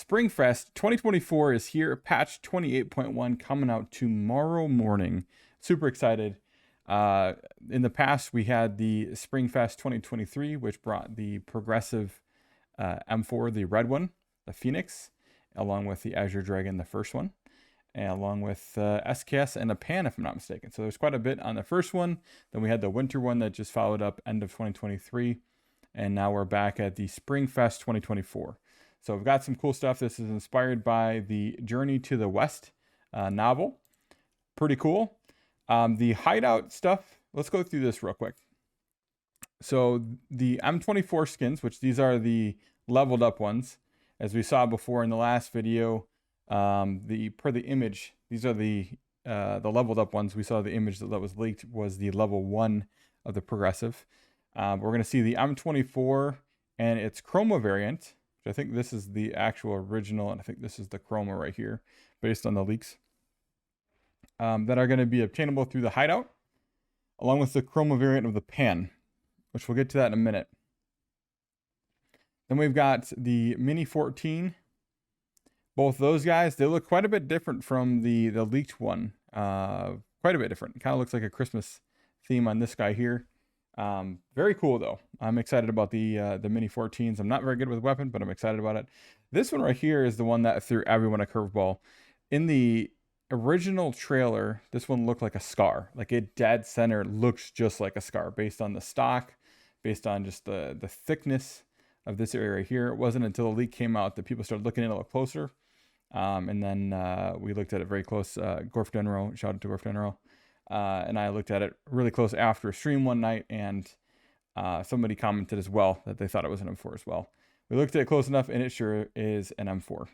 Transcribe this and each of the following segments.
Springfest 2024 is here. Patch 28.1 coming out tomorrow morning. Super excited. In the past, we had the Springfest 2023, which brought the Progressive M4, the red one, the Phoenix, along with the Azure Dragon, the first one, and along with SKS and a Pan, if I'm not mistaken. So there's quite a bit on the first one. Then we had the winter one that just followed up end of 2023. And now we're back at the Springfest 2024. So we've got some cool stuff. This is inspired by the Journey to the West novel. Pretty cool. The hideout stuff, let's go through this real quick. So the M24 skins, which these are the leveled up ones, as we saw before in the last video, per the image, these are the leveled up ones. We saw the image that was leaked was the level 1 of the Progressive. We're going to see the M24 and its Chroma variant, which I think this is the actual original, and I think this is the Chroma right here, based on the leaks, that are going to be obtainable through the hideout, along with the Chroma variant of the Pan, which we'll get to that in a minute. Then we've got the Mini 14. Both those guys, they look quite a bit different from the leaked one. Quite a bit different. It kind of looks like a Christmas theme on this guy here. Very cool though. I'm excited about the Mini 14s. I'm not very good with weapon, but I'm excited about it. This one right here is the one that threw everyone a curveball. In the original trailer, this one looked like a scar. Like it dead center looks just like a scar based on the stock, based on just the thickness of this area right here. It wasn't until the leak came out that people started looking at it a little closer. And then we looked at it very close. Gorf Denro, shout out to Gorf Denro. And I looked at it really close after a stream one night, and somebody commented as well that they thought it was an M4 as well. We looked at it close enough, and it sure is an M4.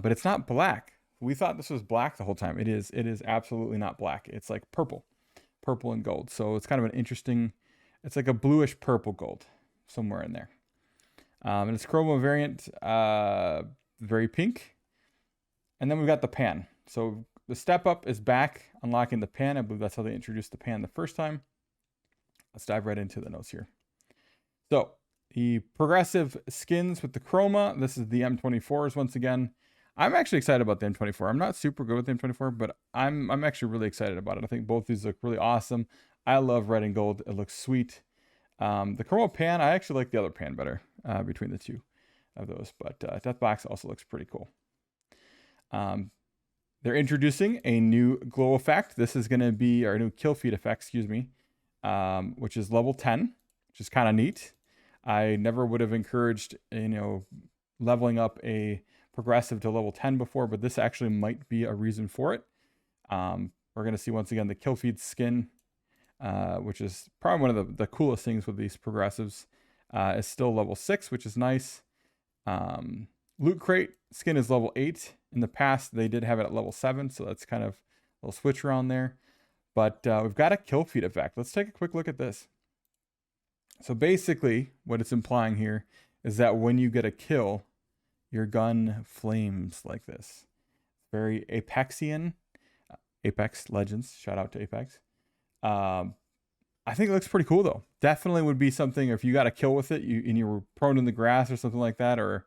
But it's not black. We thought this was black the whole time. It is absolutely not black. It's like purple and gold. So it's kind of an interesting, it's like a bluish purple gold somewhere in there. And it's Chroma variant, very pink. And then we've got the Pan. So the step up is back, unlocking the Pan. I believe that's how they introduced the Pan the first time. Let's dive right into the notes here. So the Progressive skins with the Chroma. This is the M24s once again. I'm actually excited about the M24. I'm not super good with the M24, but I'm actually really excited about it. I think both these look really awesome. I love red and gold. It looks sweet. The Chroma Pan, I actually like the other Pan better between the two of those, but Deathbox also looks pretty cool. They're introducing a new glow effect. This is going to be our new kill feed effect, excuse me, which is level 10, which is kind of neat. I never would have encouraged, leveling up a Progressive to level 10 before, but this actually might be a reason for it. We're going to see once again the kill feed skin, which is probably one of the coolest things with these Progressives. Is still level 6, which is nice. Loot crate skin is level 8. In the past, they did have it at level 7, so that's kind of a little switch around there. But we've got a kill feed effect. Let's take a quick look at this. So basically, what it's implying here is that when you get a kill, your gun flames like this. Very Apexian. Apex Legends. Shout out to Apex. I think it looks pretty cool, though. Definitely would be something if you got a kill with it and you were prone in the grass or something like that, or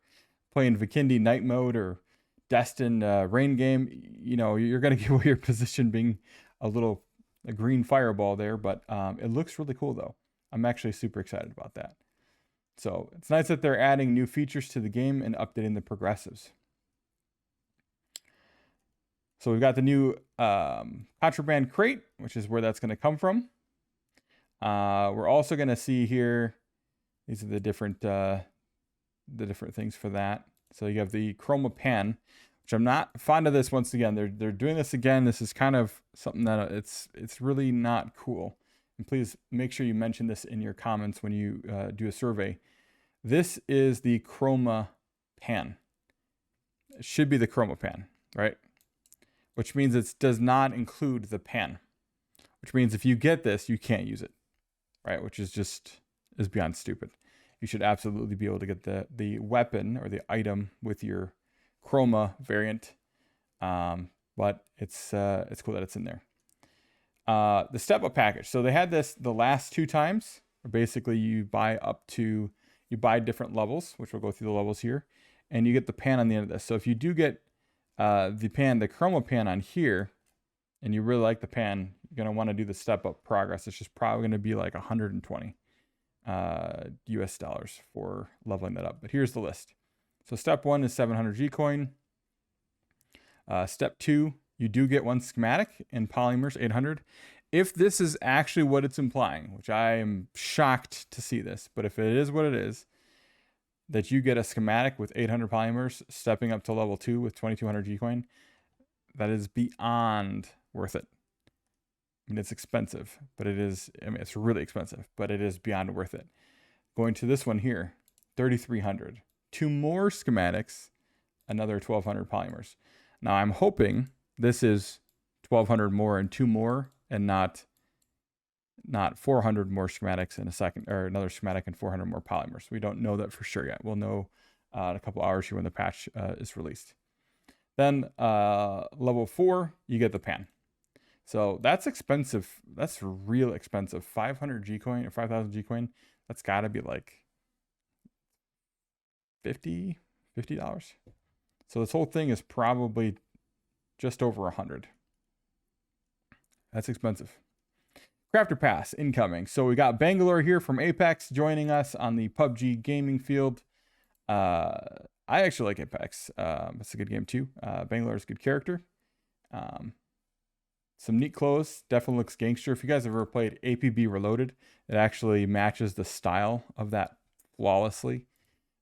playing Vikendi night mode or Destin rain game, you're going to give away your position being a green fireball there, but it looks really cool though. I'm actually super excited about that. So it's nice that they're adding new features to the game and updating the Progressives. So we've got the new Contraband crate, which is where that's going to come from. We're also going to see here, these are the different things for that. So you have the Chroma Pan, which I'm not fond of this once again. They're doing this again. This is kind of something that it's really not cool. And please make sure you mention this in your comments when you do a survey. This is the Chroma Pan. It should be the Chroma Pan, right? Which means it does not include the Pan. Which means if you get this, you can't use it, right? Which is beyond stupid. You should absolutely be able to get the weapon or the item with your Chroma variant, but it's cool that it's in there. The step up package. So they had this the last 2 times. Basically, you buy different levels, which we'll go through the levels here, and you get the pan on the end of this. So if you do get the Chroma pan on here, and you really like the pan, you're going to want to do the step up progress. It's just probably going to be like 120 US dollars for leveling that up. But here's the list. So step 1 is 700 G coin. Step 2, you do get one schematic in polymers, 800. If this is actually what it's implying, which I am shocked to see this, but if it is what it is, that you get a schematic with 800 polymers stepping up to level 2 with 2200 G coin, that is beyond worth it. I mean, it's expensive, but it is, I mean, it's really expensive, but it is beyond worth it. Going to this one here, 3,300. 2 more schematics, another 1,200 polymers. Now I'm hoping this is 1,200 more and 2 more, and not 400 more schematics in a second, or another schematic and 400 more polymers. We don't know that for sure yet. We'll know in a couple hours here when the patch is released. Then level 4, you get the pan. So that's expensive. That's real expensive. 500 G coin or 5,000 G coin. That's got to be like $50. So this whole thing is probably just over 100. That's expensive. Crafter Pass incoming. So we got Bangalore here from Apex joining us on the PUBG gaming field. I actually like Apex. It's a good game too. Bangalore is a good character. Some neat clothes. Definitely looks gangster. If you guys have ever played APB Reloaded, it actually matches the style of that flawlessly.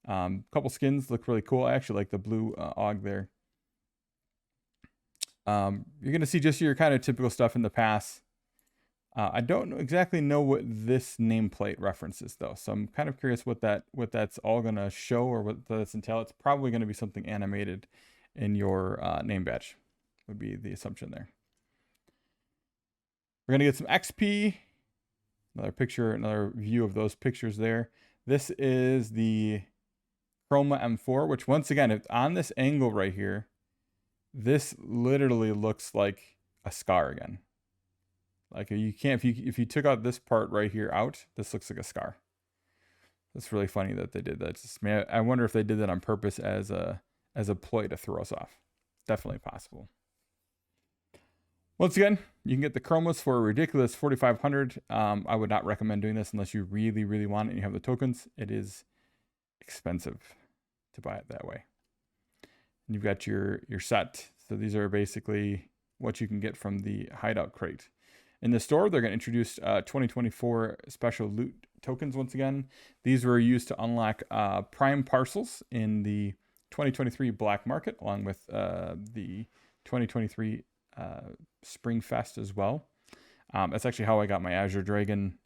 Couple skins look really cool. I actually like the blue AUG there. You're going to see just your kind of typical stuff in the pass. I don't exactly know what this nameplate references though, so I'm kind of curious what that's all going to show or what that's entail. It's probably going to be something animated in your name badge, would be the assumption there. We're going to get some XP. Another picture, another view of those pictures there. This is the Chroma M4, which once again, on this angle right here, this literally looks like a scar again. Like you can't, if you took out this part right here out, this looks like a scar. It's really funny that they did that. Just, man, I wonder if they did that on purpose as a ploy to throw us off. Definitely possible. Once again, you can get the Chromas for a ridiculous 4,500. I would not recommend doing this unless you really, really want it and you have the tokens. It is expensive to buy it that way. And you've got your set. So these are basically what you can get from the hideout crate. In the store, they're going to introduce 2024 special loot tokens once again. These were used to unlock prime parcels in the 2023 black market, along with the 2023 Spring Fest as well. That's actually how I got my Azure Dragon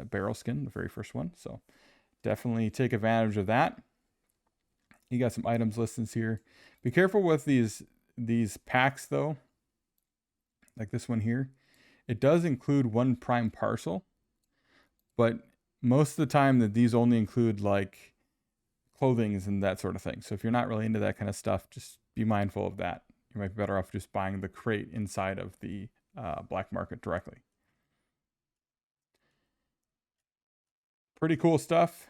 barrel skin, the very first one. So definitely take advantage of that. You got some items listings here. Be careful with these packs though, like this one here. It does include one prime parcel, but most of the time that these only include like clothings and that sort of thing. So if you're not really into that kind of stuff, just be mindful of that. You might be better off just buying the crate inside of the black market directly. Pretty cool stuff.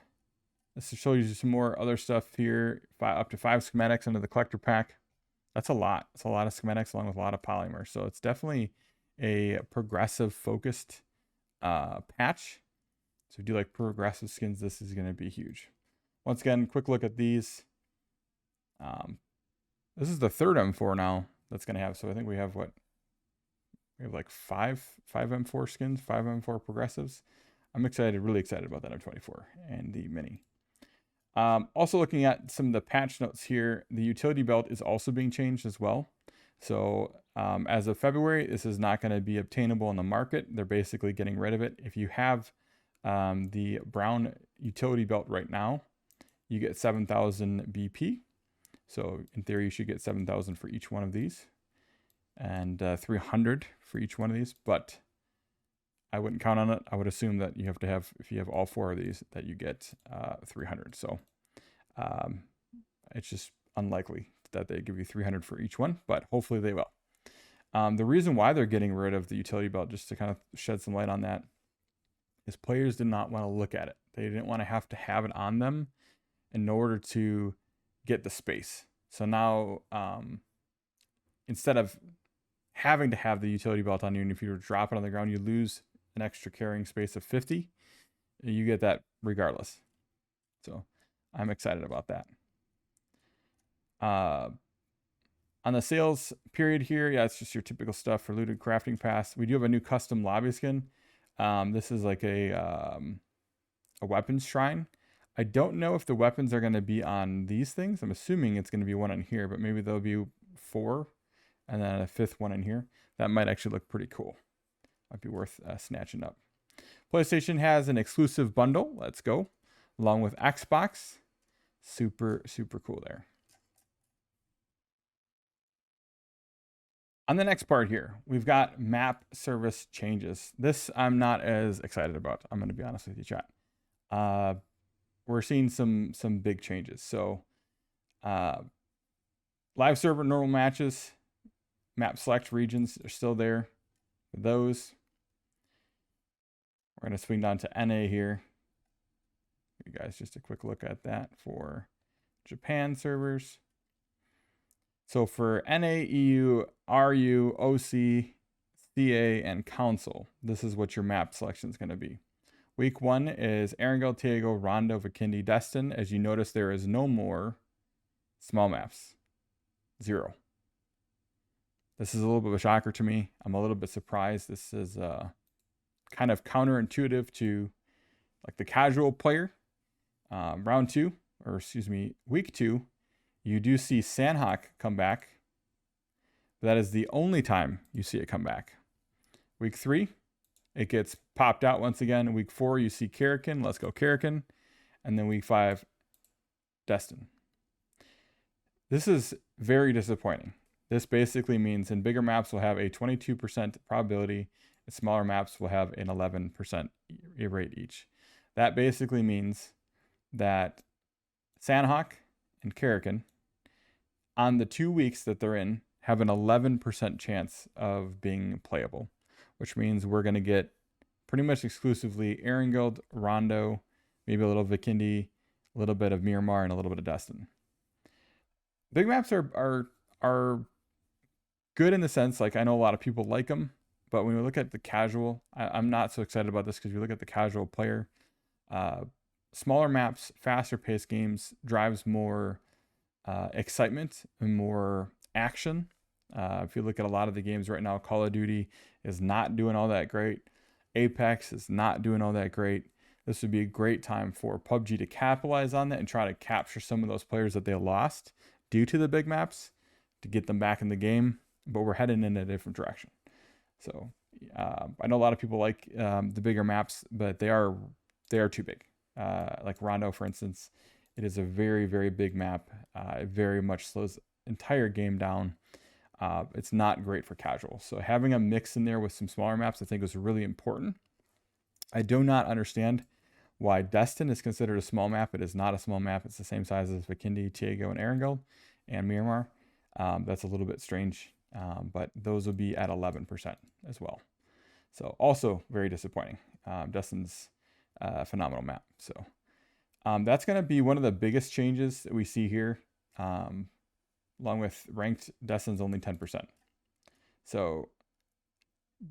This will show you some more other stuff here. Up to 5 schematics under the collector pack. That's a lot. It's a lot of schematics along with a lot of polymers. So it's definitely a progressive focused patch. So if you do like progressive skins, this is going to be huge. Once again, quick look at these. This is the third M4 now that's going to have. So I think we have what? We have like five M4 skins, 5 M4 progressives. I'm excited, really excited about that M24 and the Mini. Also looking at some of the patch notes here, the utility belt is also being changed as well. So as of February, this is not going to be obtainable in the market. They're basically getting rid of it. If you have the brown utility belt right now, you get 7,000 BP. So in theory, you should get 7,000 for each one of these and 300 for each one of these. But I wouldn't count on it. I would assume that you have to have, if you have all 4 of these, that you get 300. So it's just unlikely that they give you 300 for each one, but hopefully they will. The reason why they're getting rid of the utility belt, just to kind of shed some light on that, is players did not want to look at it. They didn't want to have it on them in order to get the space. So now instead of having to have the utility belt on you, and if you were to drop it on the ground, you lose an extra carrying space of 50. You get that regardless. So I'm excited about that. On the sales period here, yeah, it's just your typical stuff for looted crafting pass. We do have a new custom lobby skin. This is like a weapons shrine. I don't know if the weapons are going to be on these things. I'm assuming it's going to be one on here, but maybe there'll be 4 and then a 5th one in here. That might actually look pretty cool. Might be worth snatching up. PlayStation has an exclusive bundle. Let's go. Along with Xbox. Super, super cool there. On the next part here, we've got map service changes. This I'm not as excited about. I'm going to be honest with you, chat. We're seeing some big changes. So live server normal matches, map select regions are still there for those. We're going to swing down to NA here. You guys, just a quick look at that for Japan servers. So for NA, EU, RU, OC, CA, and Council, this is what your map selection is going to be. Week 1 is Erangel, Tiago, Rondo, Vikindi, Destin. As you notice, there is no more small maps. 0. This is a little bit of a shocker to me. I'm a little bit surprised. This is kind of counterintuitive to like the casual player. Week 2, you do see Sandhawk come back. But that is the only time you see it come back. Week 3, it gets popped out once again. Week 4, you see Karakin. Let's go Karakin. And then week 5, Destin. This is very disappointing. This basically means in bigger maps will have a 22% probability, and smaller maps will have an 11% rate each. That basically means that Sandhawk and Karakin, on the 2 weeks that they're in, have an 11% chance of being playable, which means we're going to get pretty much exclusively Erangel, Rondo, maybe a little Vikindi, a little bit of Miramar, and a little bit of Destin. Big maps are good in the sense, like I know a lot of people like them, but when we look at the casual, I'm not so excited about this because if you look at the casual player, smaller maps, faster paced games drives more excitement and more action. If you look at a lot of the games right now, Call of Duty is not doing all that great. Apex is not doing all that great. This would be a great time for PUBG to capitalize on that and try to capture some of those players that they lost due to the big maps to get them back in the game. But we're heading in a different direction. So I know a lot of people like the bigger maps, but they are too big. Like Rondo, for instance, it is a very, very big map. It very much slows the entire game down. It's not great for casual. So having a mix in there with some smaller maps, I think was really important. I do not understand why Destin is considered a small map. It is not a small map. It's the same size as Vikindi, Tiago, and Erangel, and Miramar. That's a little bit strange, but those will be at 11% as well. So also very disappointing. Destin's a phenomenal map. So that's going to be one of the biggest changes that we see here. Along with ranked, Destin's only 10%. So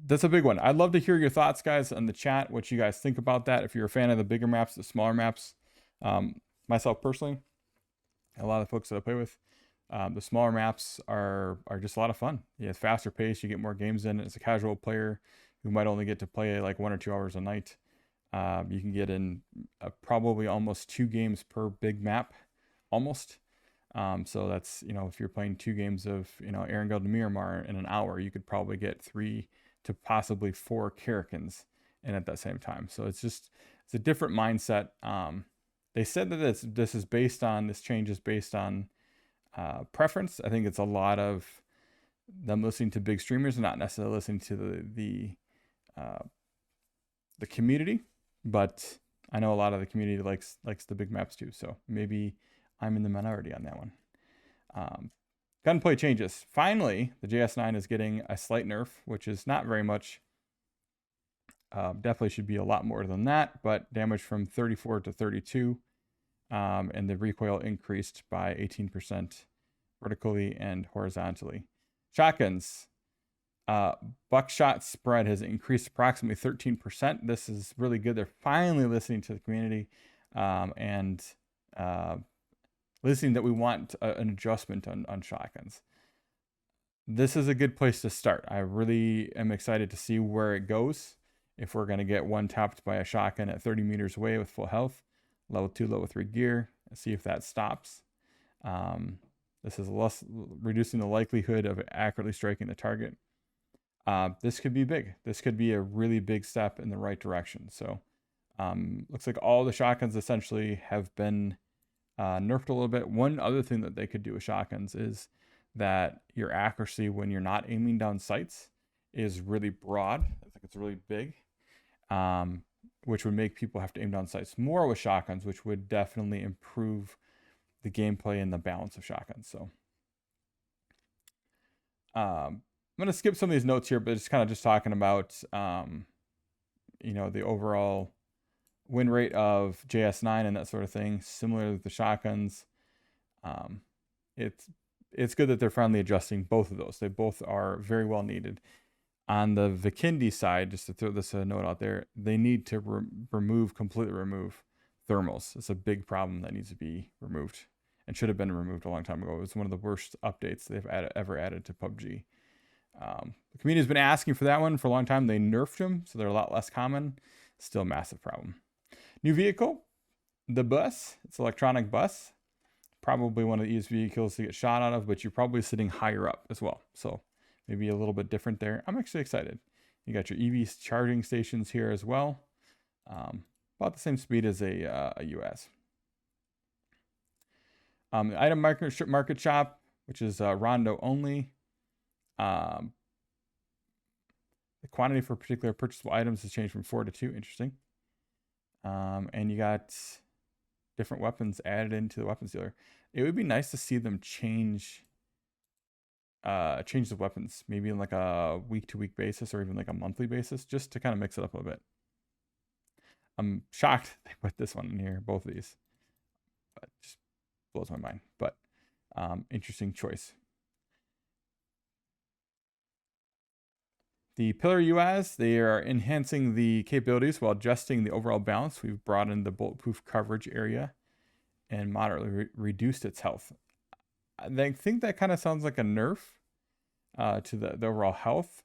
that's a big one. I'd love to hear your thoughts, guys, in the chat, what you guys think about that. If you're a fan of the bigger maps, the smaller maps, myself personally, a lot of folks that I play with, the smaller maps are just a lot of fun. Yeah, it's faster paced. You get more games in. As a casual player who might only get to play like 1 or 2 hours a night, you can get in probably almost 2 games per big map, almost. So that's, if you're playing 2 games of, Erangel to Miramar in an hour, you could probably get 3 to possibly 4 Karakins in at that same time. So it's a different mindset. They said that this change is based on preference. I think it's a lot of them listening to big streamers and not necessarily listening to the community, but I know a lot of the community likes the big maps too. So maybe I'm in the minority on that one. Gunplay changes. Finally, the JS9 is getting a slight nerf, which is not very much. Definitely should be a lot more than that, but damage from 34 to 32. and the recoil increased by 18% vertically and horizontally. Shotguns. Buckshot spread has increased approximately 13%. This is really good. They're finally listening to the community and listening that we want an adjustment on shotguns. This is a good place to start. I really am excited to see where it goes. If we're going to get one tapped by a shotgun at 30 meters away with full health, level 2, level 3 gear, see if that stops. This is reducing the likelihood of accurately striking the target. This could be big. This could be a really big step in the right direction. So looks like all the shotguns essentially have been nerfed a little bit. One other thing that they could do with shotguns is that your accuracy when you're not aiming down sights is really broad. I think it's really big, which would make people have to aim down sights more with shotguns, which would definitely improve the gameplay and the balance of shotguns. So I'm going to skip some of these notes here, but it's kind of just talking about, the overall win rate of JS9 and that sort of thing, similar to the shotguns. It's good that they're finally adjusting both of those. They both are very well needed. On the Vikendi side, just to throw this a note out there, they need to completely remove thermals. It's a big problem that needs to be removed and should have been removed a long time ago. It was one of the worst updates they've ever added to PUBG. The community has been asking for that one for a long time. They nerfed them, so they're a lot less common. Still a massive problem. New vehicle, the bus. It's an electronic bus. Probably one of the easiest vehicles to get shot out of, but you're probably sitting higher up as well. So maybe a little bit different there. I'm actually excited. You got your EV charging stations here as well. About the same speed as a US. The item market shop, which is Rondo only. The quantity for particular purchasable items has changed from 4 to 2. Interesting. And you got different weapons added into the weapons dealer. It would be nice to see them change the weapons, maybe in like a week-to-week basis or even like a monthly basis, just to kind of mix it up a little bit. I'm shocked they put this one in here, both of these. But just blows my mind. But interesting choice. The pillar UAs, they are enhancing the capabilities while adjusting the overall balance. We've broadened the bulletproof coverage area and moderately reduced its health. I think that kind of sounds like a nerf to the overall health,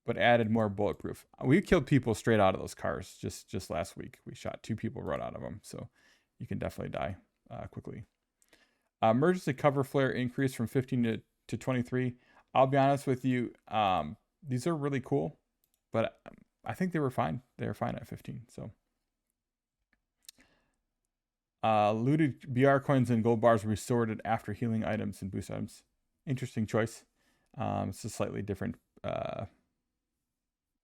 but added more bulletproof. We killed people straight out of those cars just last week. We shot 2 people right out of them, so you can definitely die quickly. Emergency cover flare increased from 15 to 23. I'll be honest with you. These are really cool, but I think they were fine. They were fine at 15. So, looted BR coins and gold bars restored after healing items and boost items. Interesting choice. It's a slightly different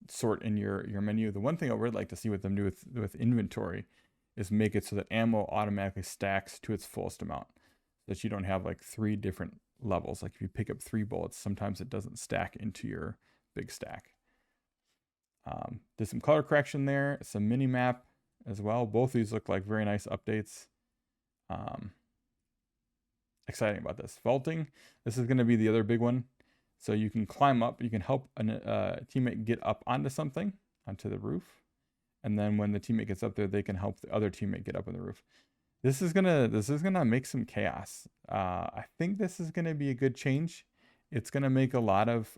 sort in your menu. The one thing I would like to see what them do with inventory is make it so that ammo automatically stacks to its fullest amount, so that you don't have like 3 different levels. Like if you pick up 3 bullets, sometimes it doesn't stack into your big stack. Did some color correction there, some mini map as well. Both these look like very nice updates. Exciting about this. Vaulting, this is going to be the other big one. So you can climb up, you can help a teammate get up onto something, onto the roof. And then when the teammate gets up there, they can help the other teammate get up on the roof. This is gonna make some chaos. I think this is gonna be a good change. It's gonna make a lot of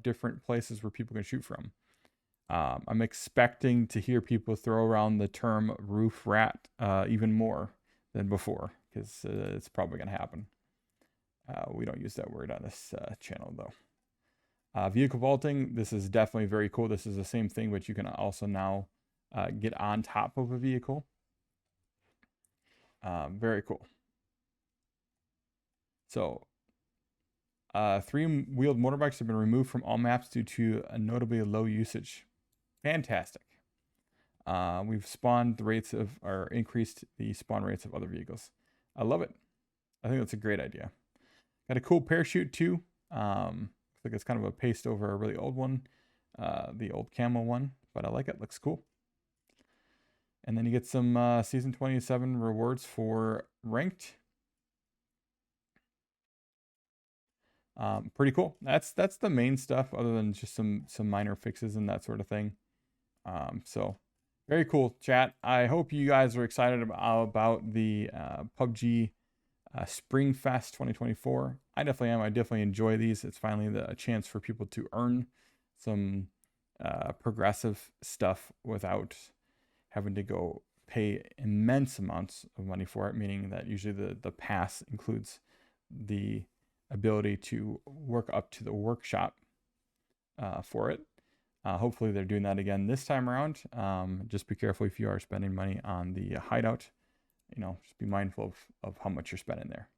different places where people can shoot from. I'm expecting to hear people throw around the term roof rat even more than before, because it's probably gonna happen. We don't use that word on this channel though. Vehicle vaulting, this is definitely very cool. This is the same thing, but you can also now get on top of a vehicle. Very cool. So 3-wheeled motorbikes have been removed from all maps due to a notably low usage. Fantastic. We've increased the spawn rates of other vehicles. I love it. I think that's a great idea. Got a cool parachute too. Looks like it's kind of a paste over a really old one, the old camo one, but I like it. Looks cool. And then you get some Season 27 rewards for Ranked. Pretty cool. That's the main stuff, other than just some minor fixes and that sort of thing. So very cool, chat. I hope you guys are excited about the PUBG Spring Fest 2024. I definitely am. I definitely enjoy these. It's finally a chance for people to earn some progressive stuff without having to go pay immense amounts of money for it, meaning that usually the pass includes the ability to work up to the workshop for it. Hopefully they're doing that again this time around. Just be careful if you are spending money on the hideout. Just be mindful of how much you're spending there.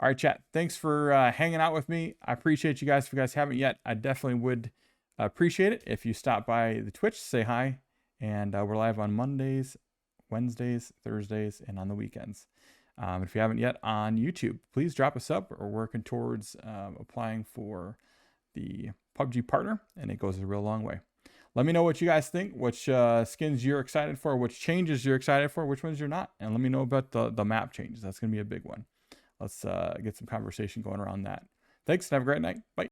All right, chat. Thanks for hanging out with me. I appreciate you guys. If you guys haven't yet, I definitely would appreciate it if you stop by the Twitch, say hi. And we're live on Mondays, Wednesdays, Thursdays, and on the weekends. If you haven't yet, on YouTube, please drop a sub. We're working towards applying for the PUBG partner, and it goes a real long way. Let me know what you guys think, which skins you're excited for, which changes you're excited for, which ones you're not. And let me know about the map changes. That's going to be a big one. Let's get some conversation going around that. Thanks, and have a great night. Bye.